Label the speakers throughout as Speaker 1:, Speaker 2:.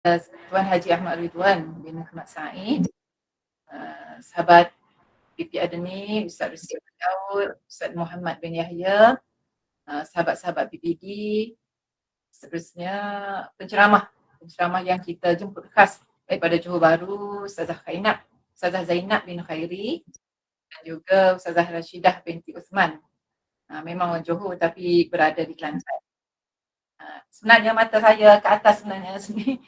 Speaker 1: Tuan Haji Ahmad Ridwan bin Ahmad Said, sahabat PP Adani, Ustaz Rizky bin Daud, Ustaz Muhammad bin Yahya, sahabat-sahabat PPD, seterusnya penceramah yang kita jemput khas daripada Johor Bahru, Ustazah Zainab bin Khairi dan juga Ustazah Rashidah binti Uthman. Memang orang Johor tapi berada di Kelantan. Sebenarnya mata saya ke atas sebenarnya sini.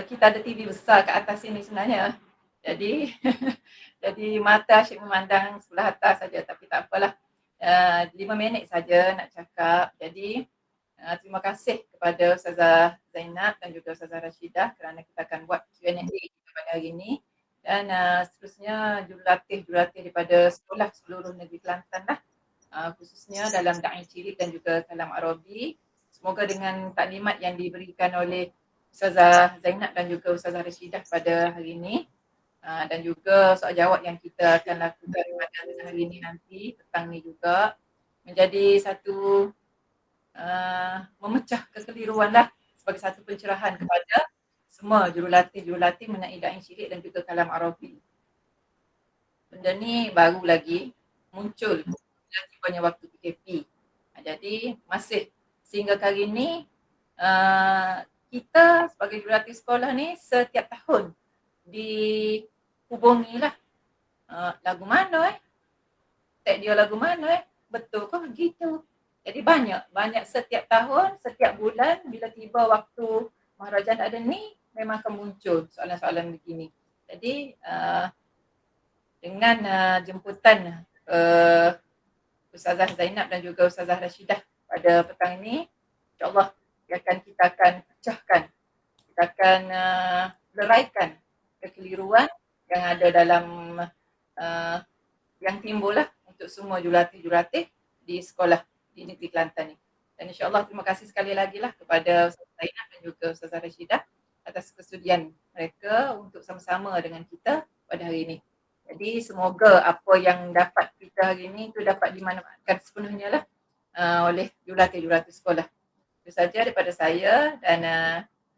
Speaker 1: Kita ada TV besar ke atas sini sebenarnya. Jadi jadi mata asyik memandang sebelah atas saja, tapi tak apalah. 5 minit saja nak cakap. Jadi terima kasih kepada Ustazah Zainab dan juga Ustazah Rashidah kerana kita akan buat Q&A pada hari ini. Dan seterusnya jurulatih daripada sekolah seluruh negeri Kelantan lah. Khususnya dalam Da'i Cilik dan juga Kalam Arabi. Semoga dengan taklimat yang diberikan oleh Ustazah Zainab dan juga Ustazah Rashidah pada hari ini dan juga soal jawab yang kita akan lakukan pada hari ini nanti, petang ni juga menjadi satu memecah kekeliruan lah sebagai satu pencerahan kepada semua jurulatih mengenai Da'i Cilik dan juga Kalam Arabi. Benda ni baru lagi muncul tibanya waktu PKP. Jadi masih sehingga kali ni kita sebagai jurulatih sekolah ni setiap tahun dihubungilah lagu mana tak dia lagu mana betul ke begitu. Jadi banyak setiap tahun, setiap bulan bila tiba waktu Maharajahan Adani memang akan muncul soalan-soalan begini. Jadi dengan jemputan Ustazah Zainab dan juga Ustazah Rashidah pada petang ini, insyaAllah kita akan pecahkan, kita akan leraikan kekeliruan yang ada dalam yang timbul lah untuk semua jurulatih di sekolah di negeri Kelantan ni. Dan insyaAllah terima kasih sekali lagi lah kepada Ustazah Zainab dan juga Ustazah Rashidah atas kesudian mereka untuk sama-sama dengan kita pada hari ini. Jadi semoga apa yang dapat kita hari ini itu dapat dimanfaatkan sepenuhnya lah oleh jurulatih sekolah. Itu saja daripada saya dan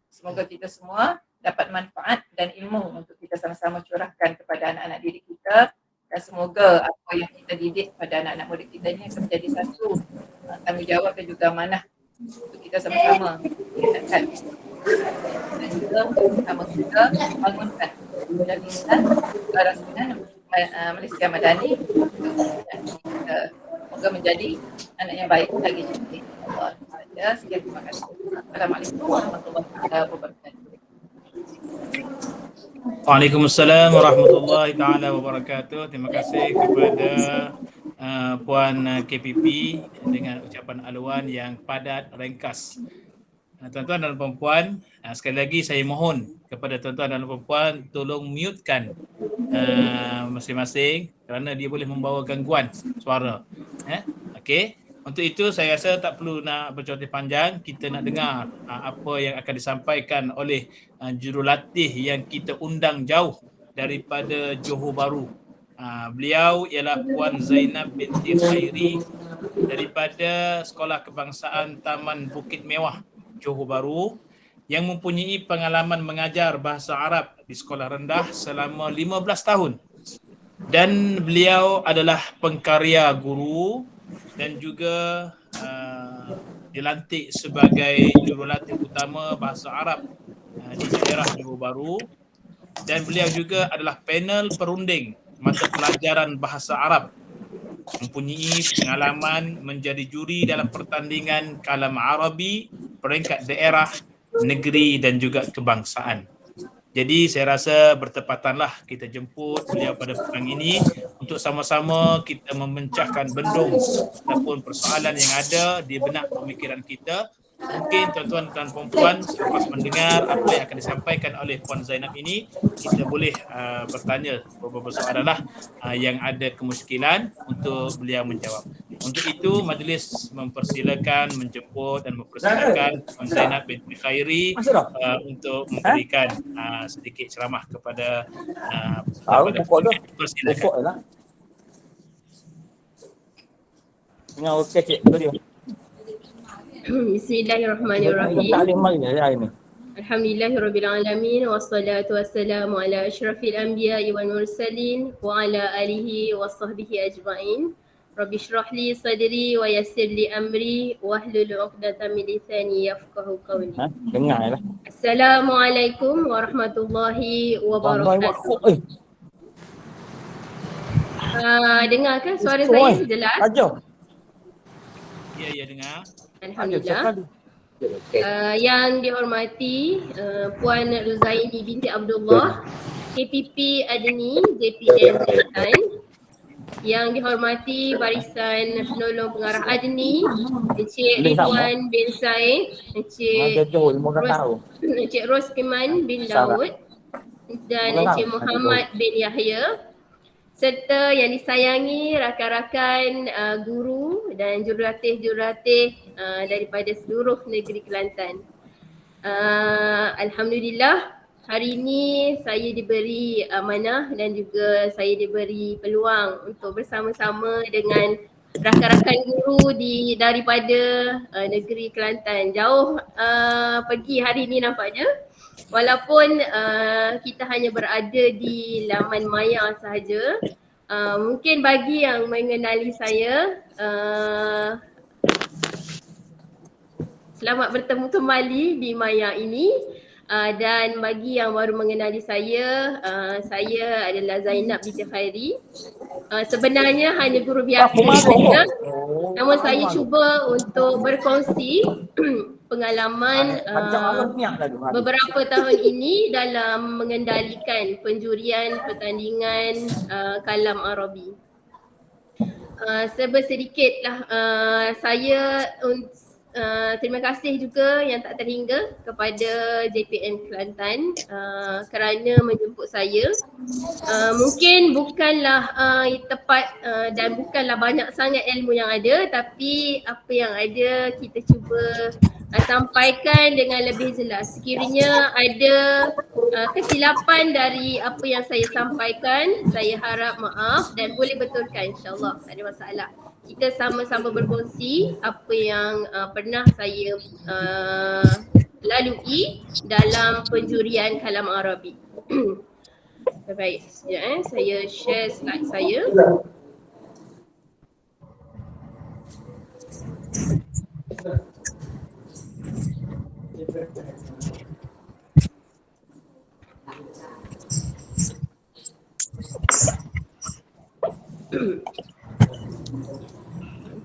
Speaker 1: semoga kita semua dapat manfaat dan ilmu untuk kita sama-sama curahkan kepada anak-anak didik kita dan semoga apa yang kita didik pada anak-anak murid kita ini akan menjadi satu tanggungjawab dan juga amanah untuk kita sama-sama tingkatkan dan juga untuk sama kita bangunkan dan Islam Rasminan Malaysia Madani kita semoga menjadi anak yang baik lagi cantik. Allah saja. Sekian, terima kasih. Assalamualaikum warahmatullahi wabarakatuh.
Speaker 2: Waalaikumsalam warahmatullahi taala wabarakatuh. Terima kasih kepada Puan KPP dengan ucapan aluan yang padat, ringkas. Tuan-tuan dan puan-puan, sekali lagi saya mohon kepada tuan-tuan dan puan-puan tolong mutekan masing-masing kerana dia boleh membawa gangguan suara. Okey. Untuk itu saya rasa tak perlu nak bercuti panjang, kita nak dengar apa yang akan disampaikan oleh jurulatih yang kita undang jauh daripada Johor Bahru. Beliau ialah Puan Zainab binti Khairi daripada Sekolah Kebangsaan Taman Bukit Mewah, Johor Bahru, yang mempunyai pengalaman mengajar bahasa Arab di sekolah rendah selama 15 tahun. Dan beliau adalah pengkarya guru dan juga dilantik sebagai jurulatih utama bahasa Arab di daerah Johor Bahru, dan beliau juga adalah panel perunding mata pelajaran bahasa Arab, mempunyai pengalaman menjadi juri dalam pertandingan Kalam Arabi peringkat daerah, negeri dan juga kebangsaan. Jadi saya rasa bertepatanlah kita jemput beliau pada petang ini untuk sama-sama kita memecahkan bendung ataupun persoalan yang ada di benak pemikiran kita. Mungkin tuan-tuan dan puan-puan selepas mendengar apa yang akan disampaikan oleh Puan Zainab ini, kita boleh bertanya beberapa soalan lah yang ada kemusykilan untuk beliau menjawab. Untuk itu majlis mempersilakan, menjemput dan mempersilakan Puan Zainab binti Khairi untuk memberikan sedikit ceramah kepada peserta pada
Speaker 3: persilakan. Dengan okey cik,
Speaker 4: Bismillahirrahmanirrahim. Alhamdulillahirabbil alamin wassalatu wassalamu ala asyrafil anbiya'i wal mursalin wa ala alihi washabbihi ajmain. Rabbi shrah li sadri wa yassir li amri wahlul 'uqdatam min lisani yafqahu qawli.
Speaker 3: Dengar lah.
Speaker 4: Assalamualaikum warahmatullahi
Speaker 3: Pandai buat
Speaker 4: wabarakatuh.
Speaker 3: kok.
Speaker 4: Dengar kan suara saya jelas?
Speaker 3: Ajar.
Speaker 2: Ya, dengar.
Speaker 4: Alhamdulillah. Yang dihormati Puan Ruzaini binti Abdullah, KPP Adni JPN Kelantan. Yang dihormati Barisan Penolong Pengarah Adni, Encik Ridwan bin Said, Encik Roskiman bin Daud dan Encik Muhammad bin Yahya, serta yang disayangi rakan-rakan guru dan jurulatih-jurulatih daripada seluruh negeri Kelantan. Alhamdulillah, hari ini saya diberi amanah dan juga saya diberi peluang untuk bersama-sama dengan rakan-rakan guru daripada negeri Kelantan. Jauh pergi hari ini nampaknya. Walaupun kita hanya berada di laman maya sahaja, mungkin bagi yang mengenali saya, selamat bertemu kembali di maya ini. Dan bagi yang baru mengenali saya adalah Zainab binti Khairi. Sebenarnya hanya guru biasa saja, namun saya cuba untuk berkongsi pengalaman beberapa tahun ini dalam mengendalikan penjurian pertandingan kalam Arabi. Sedikitlah saya terima kasih juga yang tak terhingga kepada JPN Kelantan kerana menjemput saya. Mungkin bukanlah tepat dan bukanlah banyak sangat ilmu yang ada, tapi apa yang ada kita cuba sampaikan dengan lebih jelas. Sekiranya ada kesilapan dari apa yang saya sampaikan, saya harap maaf dan boleh betulkan, insyaAllah, tak ada masalah. Kita sama-sama berkongsi apa yang pernah saya lalui dalam penjurian kalam Arabi. Baik, sekejap saya share slide saya.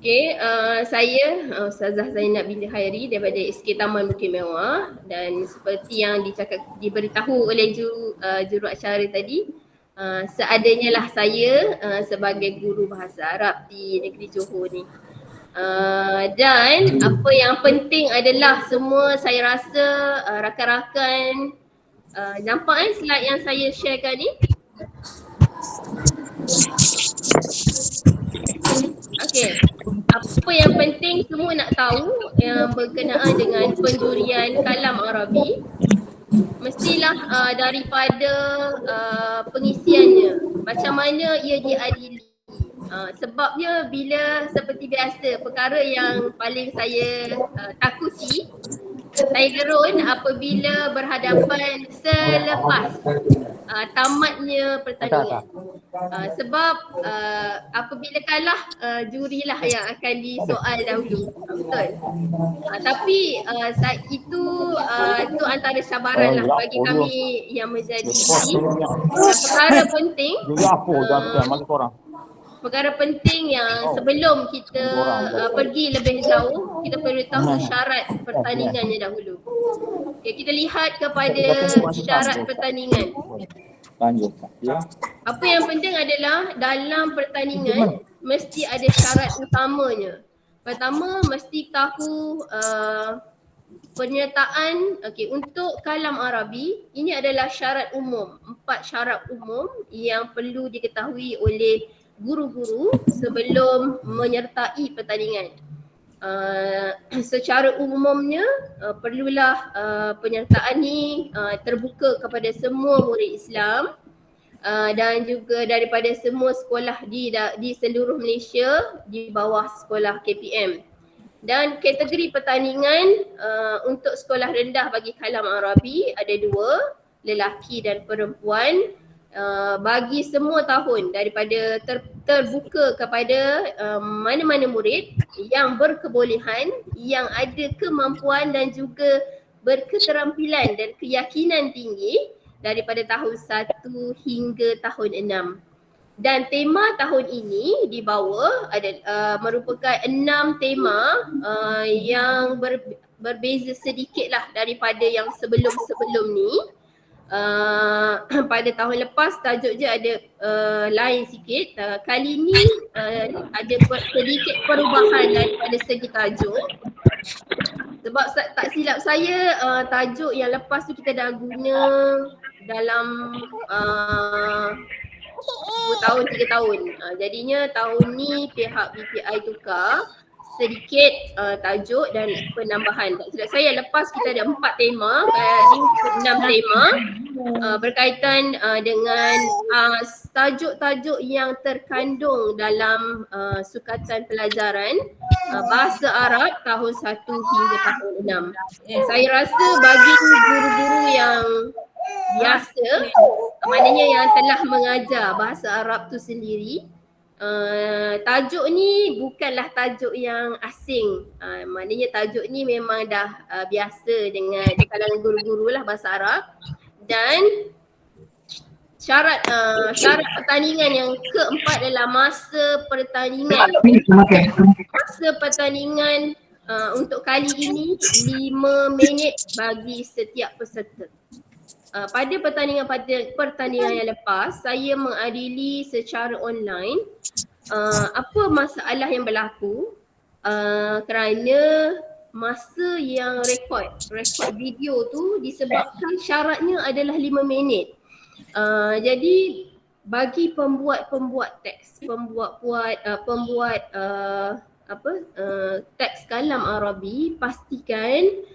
Speaker 4: Okey, saya Ustazah Zainab binti Khairi daripada SK Taman Bukit Mewah, dan seperti yang diberitahu oleh juruacara tadi, seadanya lah saya sebagai guru bahasa Arab di negeri Johor ni. Dan apa yang penting adalah semua saya rasa rakan-rakan nampak slide yang saya sharekan ni? Okey. Apa yang penting semua nak tahu yang berkenaan dengan penjurian kalam Arabi, mestilah daripada pengisiannya, macam mana ia diadili. Sebabnya bila seperti biasa, perkara yang paling saya takuti, saya gerun apabila berhadapan selepas tamatnya pertandingan. Sebab apabila kalah, jurilah yang akan disoal dahulu. Betul. Tapi itu antara cabaran lah bagi kami yang menjadi juri. Perkara penting, perkara penting yang sebelum kita pergi lebih jauh, kita perlu tahu syarat pertandingannya dahulu. Okay, kita lihat kepada syarat pertandingan. Apa yang penting adalah dalam pertandingan mesti ada syarat utamanya. Pertama, mesti tahu penyertaan. Untuk kalam Arabi, ini adalah syarat umum, 4 syarat umum yang perlu diketahui oleh guru-guru sebelum menyertai pertandingan. Secara umumnya perlulah penyertaan ni terbuka kepada semua murid Islam dan juga daripada semua sekolah di seluruh Malaysia di bawah sekolah KPM. Dan kategori pertandingan untuk sekolah rendah bagi kalam Arabi ada 2, lelaki dan perempuan. Bagi semua tahun daripada terbuka kepada mana-mana murid yang berkebolehan, yang ada kemampuan dan juga berketerampilan dan keyakinan tinggi daripada tahun 1 hingga tahun 6. Dan tema tahun ini di bawah ada merupakan 6 tema yang berbeza sedikitlah daripada yang sebelum-sebelum ni. Pada tahun lepas tajuk je ada lain sikit. Kali ni ada sedikit perubahan daripada segi tajuk. Sebab tak silap saya tajuk yang lepas tu kita dah guna dalam 2 tahun, 3 tahun. Jadinya tahun ni pihak BPI tukar sedikit tajuk dan penambahan. Tak silap saya lepas kita ada 4 tema, ni 6 tema berkaitan dengan tajuk-tajuk yang terkandung dalam sukatan pelajaran bahasa Arab tahun 1 hingga tahun 6. Saya rasa bagi guru-guru yang biasa, maknanya yang telah mengajar bahasa Arab tu sendiri, tajuk ni bukanlah tajuk yang asing. Maknanya tajuk ni memang dah biasa dengan di kalangan guru-guru lah bahasa Arab. Dan syarat pertandingan yang keempat adalah masa pertandingan. Masa pertandingan untuk kali ini 5 minit bagi setiap peserta. Pada pertandingan yang lepas, saya mengadili secara online. Apa masalah yang berlaku? Kerana masa yang rekod video tu disebabkan syaratnya adalah 5 minit. Jadi bagi pembuat teks, pembuat teks kalam Arabi, pastikan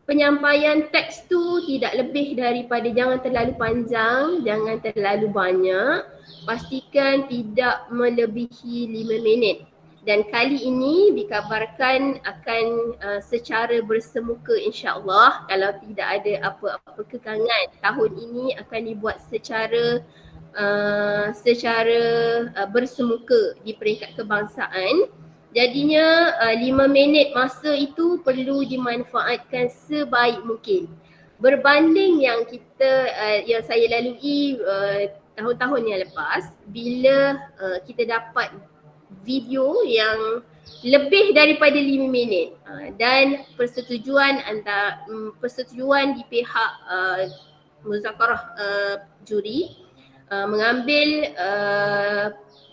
Speaker 4: penyampaian teks tu tidak lebih daripada, jangan terlalu panjang, jangan terlalu banyak. Pastikan tidak melebihi 5 minit. Dan kali ini dikabarkan akan secara bersemuka insya-Allah, kalau tidak ada apa-apa kekangan. Tahun ini akan dibuat secara bersemuka di peringkat kebangsaan. Jadinya 5 minit masa itu perlu dimanfaatkan sebaik mungkin. Berbanding yang yang saya lalui tahun-tahun yang lepas, bila kita dapat video yang lebih daripada 5 minit dan persetujuan di pihak muzakarah juri mengambil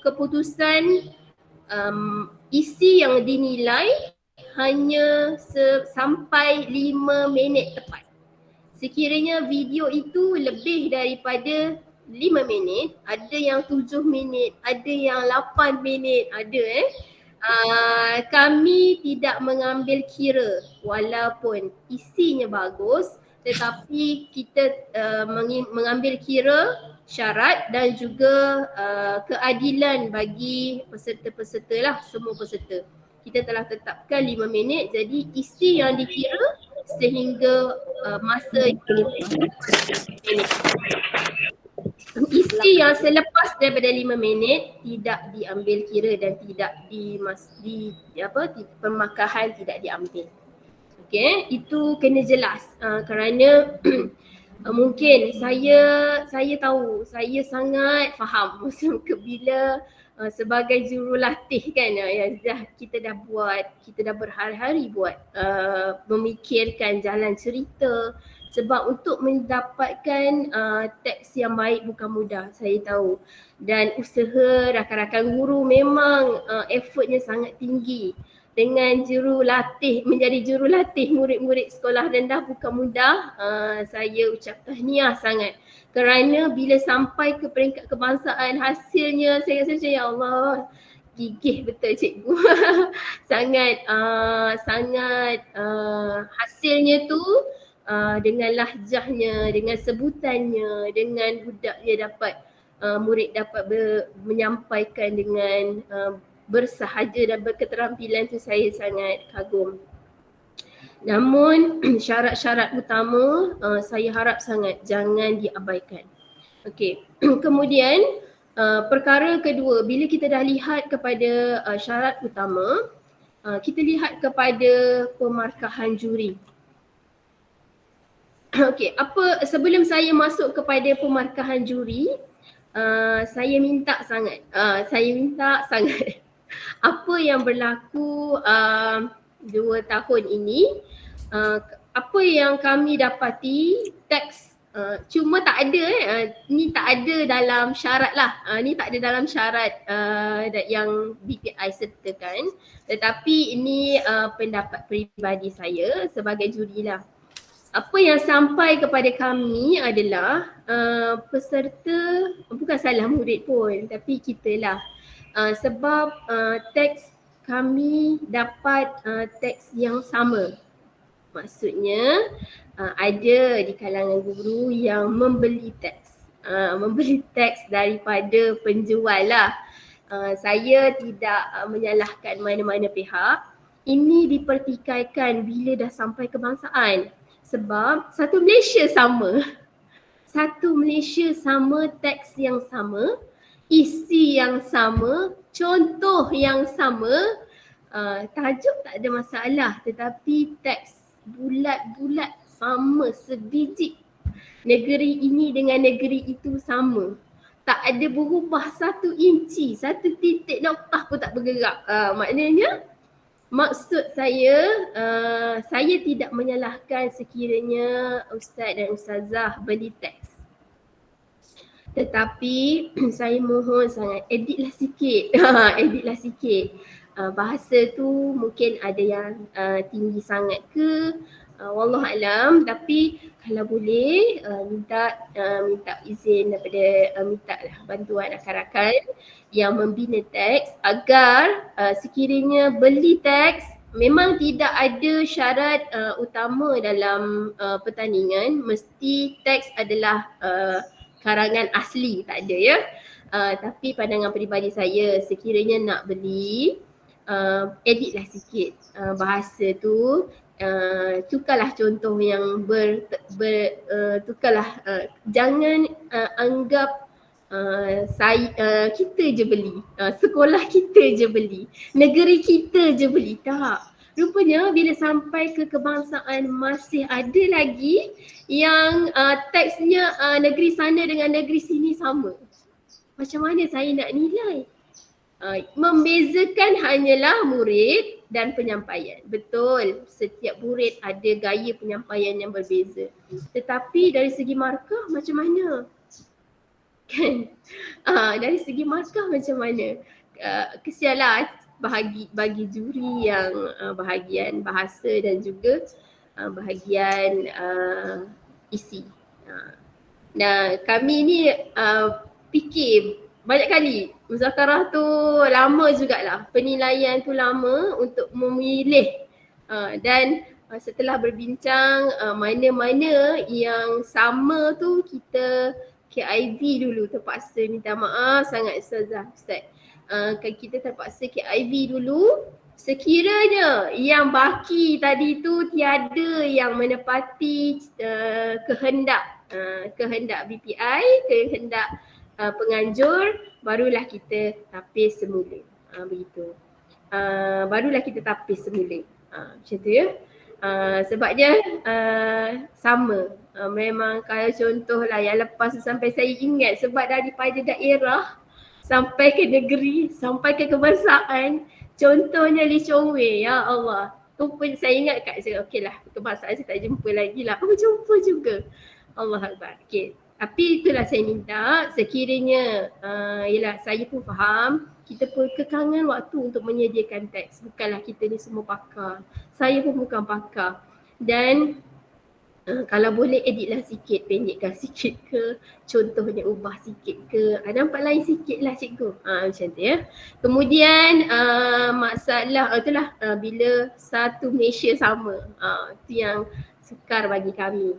Speaker 4: keputusan isi yang dinilai hanya sampai 5 minit tepat. Sekiranya video itu lebih daripada 5 minit, ada yang 7 minit, ada yang 8 minit, kami tidak mengambil kira walaupun isinya bagus, tetapi kita mengambil kira syarat dan juga keadilan bagi peserta-peserta lah, semua peserta. Kita telah tetapkan 5 minit, jadi isi yang dikira sehingga masa isi yang selepas daripada 5 minit tidak diambil kira dan tidak pemakahan tidak diambil. Okey, itu kena jelas kerana mungkin saya tahu, saya sangat faham masa bila sebagai jurulatih kan, kita dah berhari-hari buat memikirkan jalan cerita, sebab untuk mendapatkan teks yang baik bukan mudah, saya tahu. Dan usaha rakan-rakan guru memang effortnya sangat tinggi. Dengan menjadi jurulatih murid-murid sekolah rendah bukan mudah. Saya ucap tahniah sangat. Kerana bila sampai ke peringkat kebangsaan, hasilnya saya rasa ya Allah, gigih betul cikgu. sangat hasilnya tu dengan lahjahnya, dengan sebutannya, dengan murid dapat menyampaikan dengan bersahaja dan berketerampilan tu saya sangat kagum. Namun syarat-syarat utama saya harap sangat jangan diabaikan. Okey. Kemudian perkara kedua, bila kita dah lihat kepada syarat utama, kita lihat kepada pemarkahan juri. Okey, sebelum saya masuk kepada pemarkahan juri, saya minta sangat apa yang berlaku 2 tahun ini, apa yang kami dapati teks cuma tak ada ni tak ada dalam syarat lah, ni tak ada dalam syarat yang BPI sertakan, tetapi ini pendapat peribadi saya sebagai juri lah. Apa yang sampai kepada kami adalah peserta, bukan salah murid pun tapi kita lah, sebab teks kami dapat teks yang sama. Maksudnya ada di kalangan guru yang membeli teks daripada penjual lah. Saya tidak menyalahkan mana-mana pihak. Ini dipertikaikan bila dah sampai kebangsaan. Sebab satu Malaysia sama, teks yang sama, isi yang sama, contoh yang sama, tajuk tak ada masalah, tetapi teks bulat-bulat sama sebiji. Negeri ini dengan negeri itu sama. Tak ada berubah 1 inci, 1 titik noktah pun tak bergerak. Maknanya maksud saya tidak menyalahkan sekiranya ustaz dan ustazah beli teks. Tetapi saya mohon sangat editlah sikit. Bahasa tu mungkin ada yang tinggi sangat ke, wallahualam, tapi kalau boleh minta izin daripada mintalah bantuan rakan-rakan yang membina teks agar sekiranya beli teks, memang tidak ada syarat utama dalam pertandingan mesti teks adalah karangan asli, tak ada ya. Tapi pandangan peribadi saya, sekiranya nak beli, editlah sikit bahasa tu, tukarlah contoh yang tukarlah, jangan anggap kita je beli, sekolah kita je beli, negeri kita je beli. Tak. Rupanya bila sampai ke kebangsaan masih ada lagi yang teksnya negeri sana dengan negeri sini sama. Macam mana saya nak nilai? Membezakan hanyalah murid dan penyampaian. Betul, setiap murid ada gaya penyampaian yang berbeza. Tetapi dari segi markah macam mana? Kan? Dari segi markah macam mana? Kesianlah bagi juri yang bahagian bahasa dan juga bahagian isi. Nah, kami ni fikir banyak kali, muzakarah tu lama jugalah, penilaian tu lama untuk memilih dan setelah berbincang mana-mana yang sama tu kita KIV dulu, terpaksa minta maaf sangat ustazah, ustaz. Kita terpaksa KIV dulu. Sekiranya yang baki tadi tu tiada yang menepati kehendak BPI, kehendak penganjur, barulah kita tapis semula. Begitu. Barulah kita tapis semula. Macam tu ya. Sebabnya sama. Memang kalau contohlah yang lepas sampai saya ingat, sebab daripada daerah sampai ke negeri, sampai ke kebangsaan, contohnya Lee Chong Wei, ya Allah. Tu pun saya ingat kat saya, okeylah kebangsaan saya tak jumpa lagi lah. Jumpa juga. Allah Akbar. Okey. Tapi itulah saya minta, sekiranya yelah saya pun faham, kita pun kekangan waktu untuk menyediakan teks. Bukanlah kita ni semua pakar. Saya pun bukan pakar. Dan kalau boleh editlah sikit, pendekkan sikit ke, contohnya ubah sikit ke, nampak lain sikit lah cikgu. Macam tu ya. Kemudian masalah itulah bila satu Malaysia sama. Itu yang sukar bagi kami.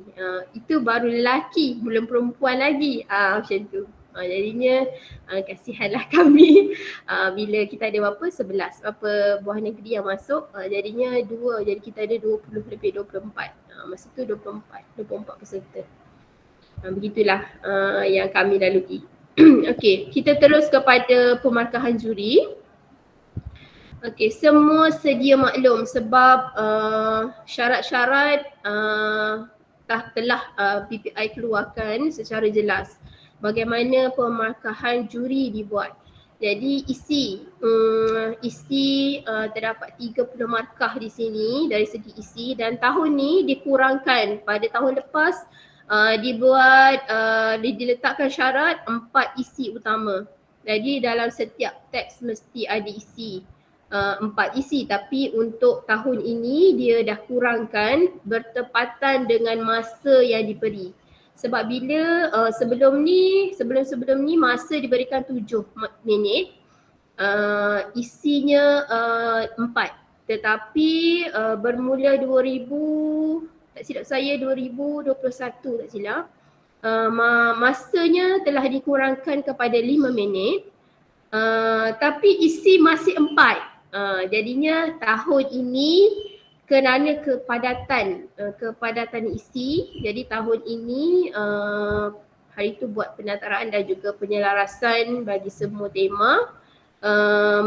Speaker 4: Itu baru lelaki, belum perempuan lagi. Macam tu. Jadinya kasihanlah kami bila kita ada berapa 11 berapa buah negeri yang masuk, jadinya 2, jadi kita ada 20 lebih 24. Masa tu 24 peserta. Begitulah yang kami lalui. Okey, kita terus kepada pemarkahan juri. Okey, semua sedia maklum sebab syarat-syarat telah PPI keluarkan secara jelas bagaimana pemarkahan juri dibuat. Jadi isi terdapat 30 markah di sini dari segi isi, dan tahun ni dikurangkan. Pada tahun lepas diletakkan syarat 4 isi utama. Jadi dalam setiap teks mesti ada isi 4 isi, tapi untuk tahun ini dia dah kurangkan bertepatan dengan masa yang diberi. Sebab bila sebelum ni masa diberikan 7 minit, isinya 4. Tetapi bermula 2021 tak silap, masanya telah dikurangkan kepada 5 minit, tapi isi masih 4. Jadinya tahun ini kerana kepadatan isi, jadi tahun ini hari itu buat penataraan dan juga penyelarasan bagi semua tema.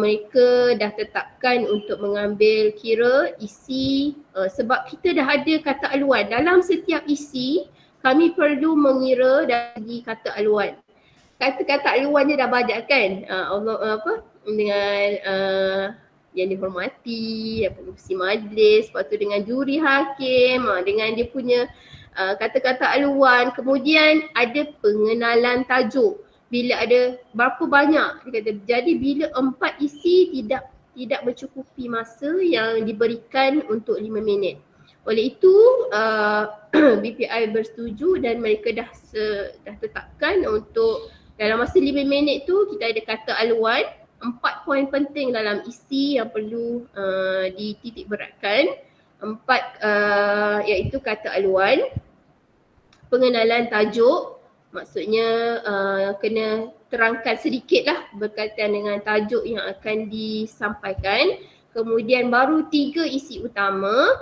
Speaker 4: Mereka dah tetapkan untuk mengambil kira isi, sebab kita dah ada kata aluan. Dalam setiap isi kami perlu mengira dari kata aluan. Kata-kata aluan dia dah banyak kan, dengan yang dihormati, pengurusi majlis, lepas tu dengan juri hakim, dengan dia punya kata-kata aluan. Kemudian ada pengenalan tajuk. Bila ada berapa banyak, dia kata, jadi bila 4 isi tidak mencukupi masa yang diberikan untuk 5 minit. Oleh itu BPI bersetuju dan mereka dah tetapkan untuk dalam masa 5 minit tu kita ada kata aluan, 4 poin penting dalam isi yang perlu dititik beratkan. 4 iaitu kata aluan, pengenalan tajuk, maksudnya kena terangkan sedikit lah berkaitan dengan tajuk yang akan disampaikan. Kemudian baru 3 isi utama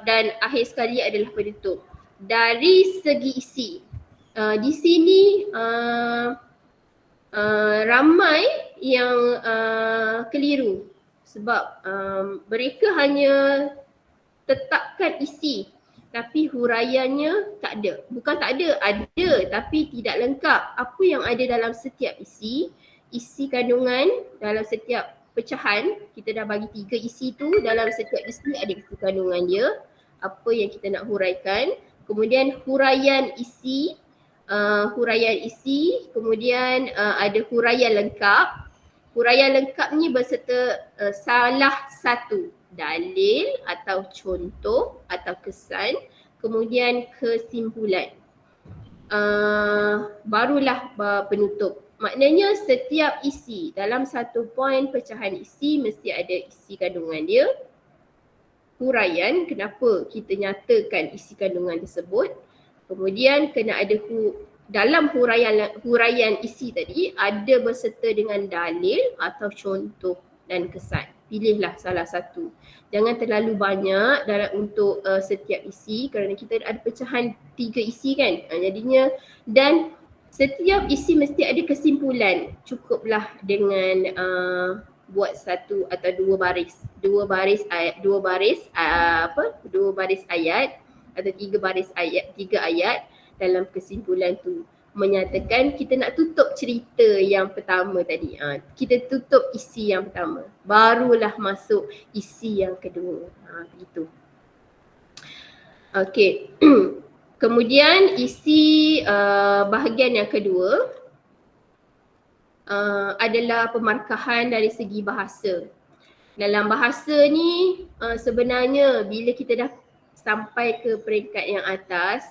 Speaker 4: dan akhir sekali adalah penutup. Dari segi isi, di sini ramai yang keliru sebab mereka hanya tetapkan isi tapi huraiannya tak ada. Bukan tak ada, ada tapi tidak lengkap. Apa yang ada dalam setiap isi kandungan dalam setiap pecahan, kita dah bagi 3 isi tu, dalam setiap isi ada isi kandungan dia, apa yang kita nak huraikan. Kemudian huraian isi, kemudian ada huraian lengkap. Huraian lengkap ni berserta salah satu dalil atau contoh atau kesan, kemudian kesimpulan. Barulah penutup. Maknanya setiap isi dalam satu poin pecahan isi mesti ada isi kandungan dia, huraian kenapa kita nyatakan isi kandungan tersebut, kemudian kena ada dalam huraian isi tadi ada berserta dengan dalil atau contoh dan kesan. Pilihlah salah satu. Jangan terlalu banyak untuk setiap isi kerana kita ada pecahan 3 isi kan. Jadinya dan setiap isi mesti ada kesimpulan. Cukuplah dengan buat 1 atau 2 baris. 2 baris ayat atau 3 baris ayat, 3 ayat dalam kesimpulan tu. Menyatakan kita nak tutup cerita yang pertama tadi. Kita tutup isi yang pertama. Barulah masuk isi yang kedua. Begitu. Okey. Kemudian isi bahagian yang kedua adalah pemarkahan dari segi bahasa. Dalam bahasa ni sebenarnya bila kita dah sampai ke peringkat yang atas,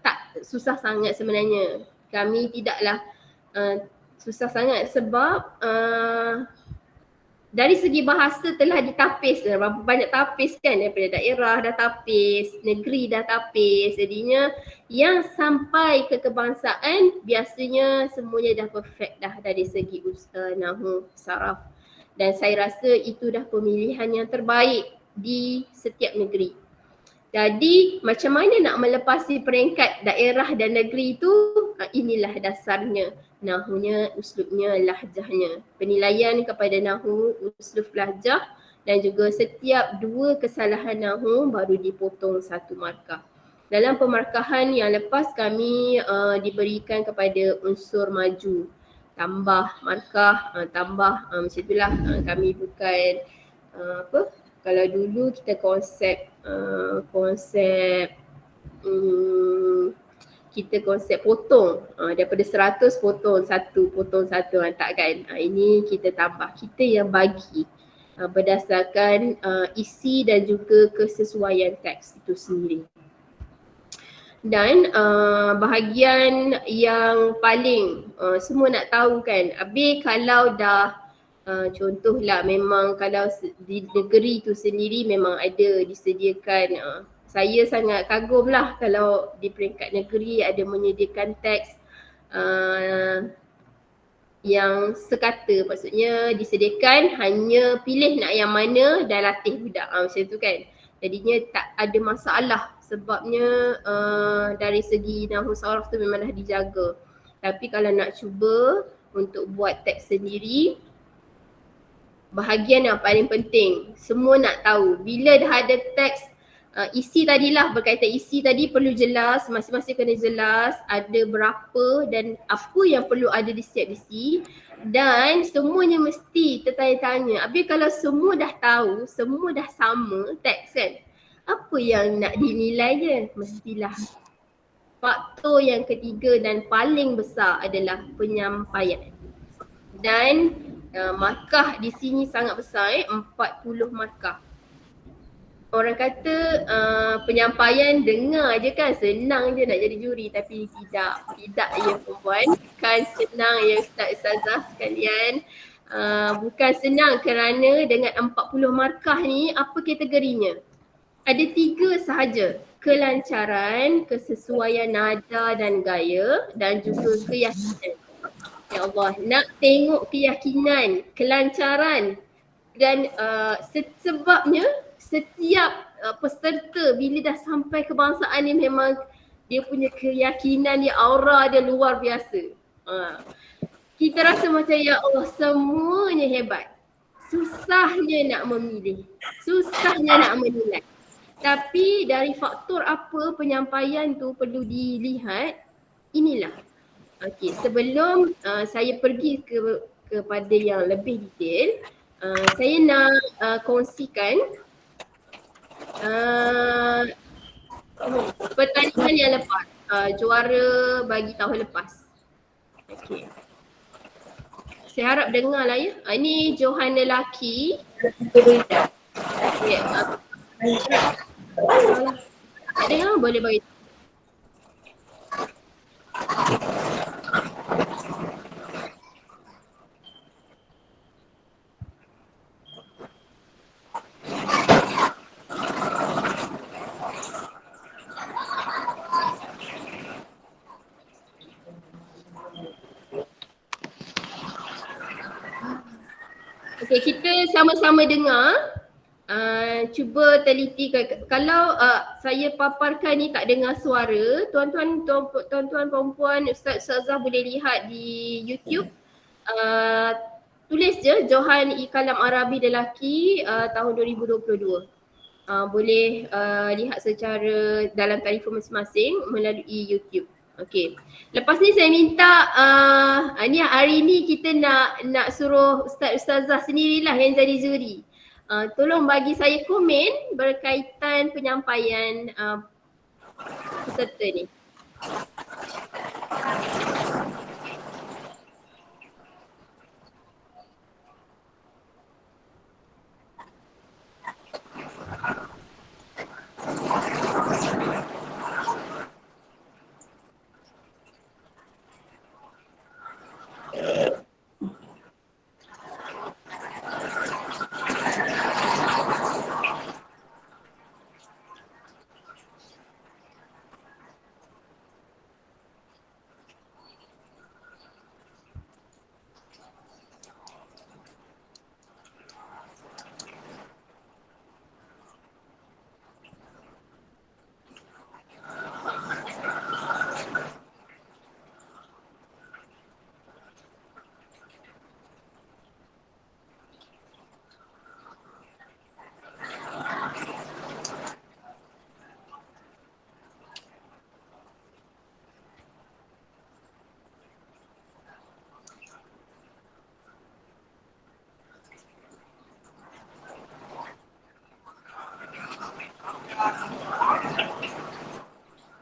Speaker 4: tak susah sangat sebenarnya. Kami tidaklah susah sangat sebab dari segi bahasa telah ditapis, berapa banyak tapis kan, daripada daerah dah tapis, negeri dah tapis. Jadinya yang sampai ke kebangsaan biasanya semuanya dah perfect dah dari segi nahwu, saraf. Dan saya rasa itu dah pemilihan yang terbaik di setiap negeri. Jadi macam mana nak melepasi peringkat daerah dan negeri itu, inilah dasarnya. Nahunya, uslubnya, lahjahnya. Penilaian kepada nahu, uslub, lahjah dan juga setiap 2 kesalahan nahu baru dipotong 1 markah. Dalam pemarkahan yang lepas kami diberikan kepada unsur maju. Tambah markah, tambah macam itulah. Kami bukan kalau dulu kita konsep kita konsep potong, daripada 100 potong 1, tak kan. Ini kita tambah, kita yang bagi berdasarkan isi dan juga kesesuaian teks itu sendiri. Dan bahagian yang paling semua nak tahu kan, habis kalau dah contohlah memang kalau di negeri tu sendiri memang ada disediakan, saya sangat kagum lah kalau di peringkat negeri ada menyediakan teks yang sekata, maksudnya disediakan hanya pilih nak yang mana dan latih budak, macam tu kan. Jadinya tak ada masalah sebabnya dari segi nahwu saraf tu memang dah dijaga. Tapi kalau nak cuba untuk buat teks sendiri, bahagian yang paling penting, semua nak tahu bila dah ada teks, isi tadilah, berkaitan isi tadi perlu jelas, masing-masing kena jelas ada berapa dan apa yang perlu ada di setiap isi, dan semuanya mesti tertanya-tanya. Habis kalau semua dah tahu, semua dah sama teks kan, apa yang nak dinilai je? Mestilah. Faktor yang ketiga dan paling besar adalah penyampaian. Dan markah di sini sangat besar, 40 markah. Orang kata penyampaian dengar je kan, senang je nak jadi juri, tapi tidak ya perempuan, bukan senang ya ustaz-ustazah sekalian. Bukan senang kerana dengan 40 markah ni apa kategorinya? Ada 3 sahaja, kelancaran, kesesuaian nada dan gaya dan juga keyakinan. Ya Allah, nak tengok keyakinan, kelancaran dan sebabnya setiap peserta bila dah sampai kebangsaan ni memang dia punya keyakinan, dia aura dia luar biasa. Kita rasa macam ya Allah semuanya hebat. Susahnya nak memilih, susahnya nak menilai. Tapi dari faktor apa penyampaian tu perlu dilihat, inilah. Okey, sebelum saya pergi kepada yang lebih detail, saya nak kongsikan pertandingan yang lepas, juara bagi tahun lepas. Okey. Saya harap dengar lah ya. Ini Johan lelaki. Okay. Tak dengar boleh bagi. Okay, kita sama-sama dengar. Cuba teliti, kalau saya paparkan ni tak dengar suara, tuan-tuan perempuan, ustazah boleh lihat di YouTube. Tulis je Johan Kalam Arabi lelaki tahun 2022. Boleh lihat secara dalam telefon masing-masing melalui YouTube. Okey. Lepas ni saya minta ni hari ni kita nak suruh ustaz-ustazah sendirilah yang jadi juri. Tolong bagi saya komen berkaitan penyampaian peserta ni.